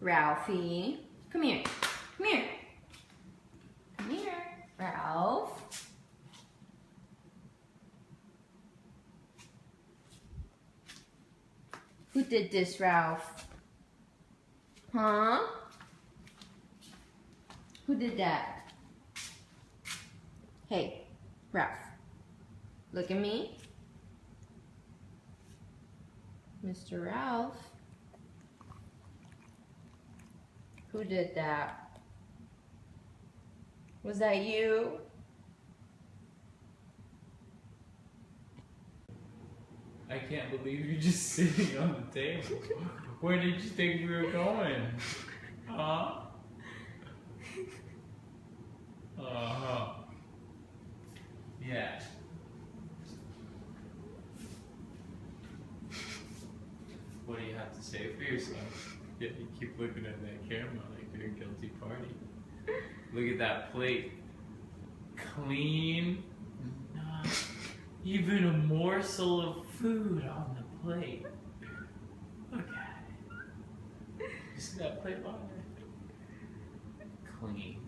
Ralphie, come here. Come here. Come here, Ralph. Who did this, Ralph? Huh? Who did that? Hey, Ralph. Look at me. Mr. Ralph. Who did that? Was that you? I can't believe you're just sitting on the table. Where did you think we were going? Huh? Uh-huh. Yeah. What do you have to say for yourself? Yeah, you keep looking at that camera like you're a guilty party. Look at that plate. Clean. Not even a morsel of food on the plate. Look at it. You see that plate on there? Clean.